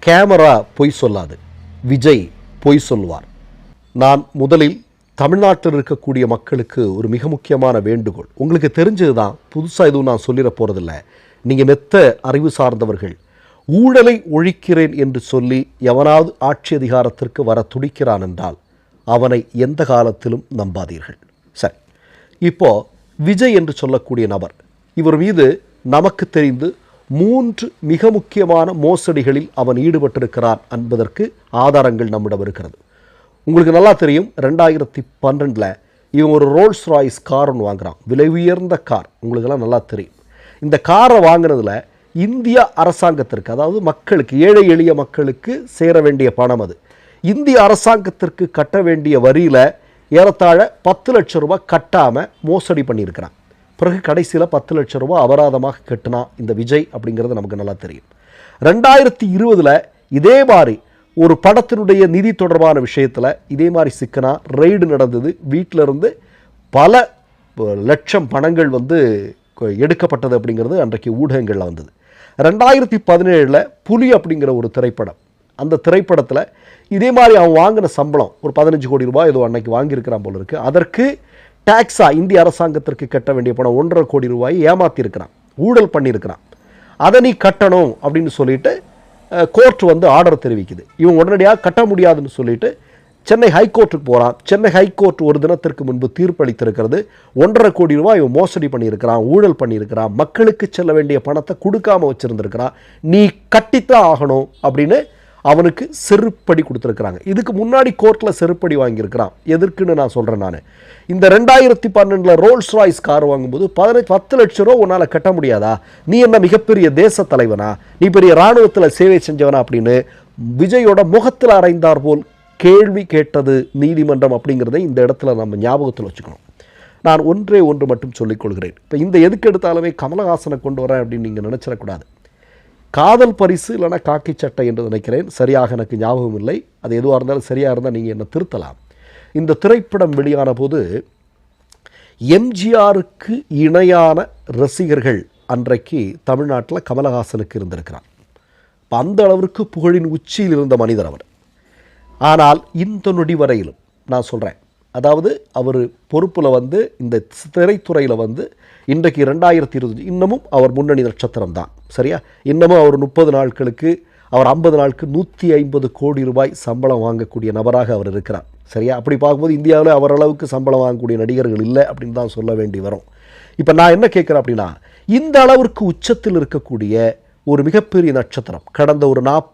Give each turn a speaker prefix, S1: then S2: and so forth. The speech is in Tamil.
S1: கேமரா பொய் சொல்லாது, விஜய் பொய் சொல்வார். நான் முதலில் தமிழ்நாட்டில் இருக்கக்கூடிய மக்களுக்கு ஒரு மிக முக்கியமான வேண்டுகோள். உங்களுக்கு தெரிஞ்சது தான், புதுசாக எதுவும் நான் சொல்லிட போகிறதில்ல. நீங்கள் மெத்த அறிவு சார்ந்தவர்கள். ஊழலை ஒழிக்கிறேன் என்று சொல்லி எவனாவது ஆட்சி அதிகாரத்திற்கு வர துடிக்கிறான் என்றால் அவனை எந்த காலத்திலும் நம்பாதீர்கள். சரி, இப்போது விஜய் என்று சொல்லக்கூடிய நபர், இவர் மீது நமக்கு தெரிந்து 3 மிக முக்கியமான மோசடிகளில் அவன் ஈடுபட்டிருக்கிறான் என்பதற்கு ஆதாரங்கள் நம்மிடம் இருக்கிறது. உங்களுக்கு நல்லா தெரியும், 2012 இவன் ஒரு ரோல்ஸ் ராய்ஸ் கார் ஒன்று வாங்குகிறான், விலை உயர்ந்த கார். உங்களுக்கெல்லாம் நல்லா தெரியும். இந்த காரை வாங்கினதில் இந்திய அரசாங்கத்திற்கு, அதாவது மக்களுக்கு, ஏழை எளிய மக்களுக்கு சேர வேண்டிய பணம் அது. இந்திய அரசாங்கத்திற்கு கட்ட வேண்டிய வரியில் ஏறத்தாழ 10 லட்சம் ரூபாய் கட்டாமல் மோசடி பண்ணியிருக்கிறான். பிறகு கடைசியில் 10 லட்சம் ரூபாய் அபராதமாக கட்டினா இந்த விஜய் அப்படிங்கிறது நமக்கு நல்லா தெரியும். 2020 இதே மாதிரி ஒரு படத்தினுடைய நிதி தொடர்பான விஷயத்தில் இதே மாதிரி சிக்கனா ரெய்டு நடந்தது. வீட்டில் இருந்து பல லட்சம் பணங்கள் எடுக்கப்பட்டது அப்படிங்கிறது அன்றைக்கு ஊடகங்களில் வந்தது. 2017 புலி அப்படிங்கிற ஒரு திரைப்படம், அந்த திரைப்படத்தில் இதே மாதிரி அவன் வாங்கின சம்பளம் ஒரு 15 கோடி ரூபாய் ஏதோ அன்னைக்கு வாங்கியிருக்கிறான் போல இருக்குது. அதற்கு டாக்ஸாக இந்திய அரசாங்கத்திற்கு கட்ட வேண்டிய பணம் 1.5 கோடி ரூபாய் ஏமாற்றிருக்கிறான், ஊழல் பண்ணியிருக்கிறான். அதை நீ கட்டணும் அப்படின்னு சொல்லிட்டு கோர்ட் ஆர்டர் தெரிவிக்குது. இவன் உடனடியாக கட்ட முடியாதுன்னு சொல்லிட்டு சென்னை ஹைகோர்ட்டுக்கு போகிறான். சென்னை ஹைகோர்ட் ஒரு தினத்திற்கு முன்பு தீர்ப்பளித்திருக்கிறது. 1.5 கோடி ரூபாய் இவன் மோசடி பண்ணியிருக்கிறான், ஊழல் பண்ணியிருக்கிறான், மக்களுக்கு செல்ல வேண்டிய பணத்தை கொடுக்காமல் வச்சுருந்துருக்கிறான், நீ கட்டித்தான் ஆகணும் அப்படின்னு அவனுக்கு செருப்படி கொடுத்துருக்குறாங்க. இதுக்கு முன்னாடி கோர்ட்டில் செருப்படி வாங்கியிருக்கிறான். எதற்குன்னு நான் சொல்கிறேன். நான் இந்த 2012 ரோல்ஸ் ராய்ஸ் கார் வாங்கும்போது 10 லட்சம் ரூபா உன்னால் கட்ட முடியாதா? நீ என்ன மிகப்பெரிய தேச தலைவனா? நீ பெரிய இராணுவத்தில் சேவை செஞ்சவனா? அப்படின்னு விஜயோட முகத்தில் அறைந்தார் போல் கேள்வி கேட்டது நீதிமன்றம் அப்படிங்கிறதை இந்த இடத்துல நம்ம ஞாபகத்தில் வச்சுக்கணும். நான் ஒன்றே ஒன்று மட்டும் சொல்லிக் கொள்கிறேன். இப்போ இந்த எதுக்கு எடுத்தாலுமே கமலஹாசனை கொண்டு வரேன் அப்படின்னு நீங்கள் நினச்சிடக்கூடாது. காதல் பரிசு இல்லைனா காக்கி சட்டை என்று நினைக்கிறேன், சரியாக எனக்கு ஞாபகம் இல்லை. அது எதுவாக இருந்தாலும் சரியாக இருந்தால் நீங்கள் என்ன திருத்தலாம். இந்த திரைப்படம் வெளியான போது எம்ஜிஆருக்கு இணையான ரசிகர்கள் அன்றைக்கு தமிழ்நாட்டில் கமலஹாசனுக்கு இருந்திருக்கிறார். அந்த அளவிற்கு புகழின் உச்சியில் இருந்த மனிதர் அவர். ஆனால் இந்த நொடி வரையிலும் நான் சொல்கிறேன், அதாவது அவர் பொறுப்பில் இந்த திரைத்துறையில் இன்றைக்கு 2020 இன்னமும் அவர் முன்னணி நட்சத்திரம் தான், சரியா? இன்னமும் அவர் 30 நாட்களுக்கு, அவர் 50 நாளுக்கு 150 கோடி ரூபாய் சம்பளம் வாங்கக்கூடிய நபராக அவர் இருக்கிறார், சரியா? அப்படி பார்க்கும்போது இந்தியாவில் அவர் அளவுக்கு சம்பளம் வாங்கக்கூடிய நடிகர்கள் இல்லை அப்படின்னு தான் சொல்ல வேண்டி வரும். இப்போ நான் என்ன கேட்குறேன் அப்படின்னா, இந்த அளவிற்கு உச்சத்தில் இருக்கக்கூடிய ஒரு மிகப்பெரிய நட்சத்திரம் கடந்த ஒரு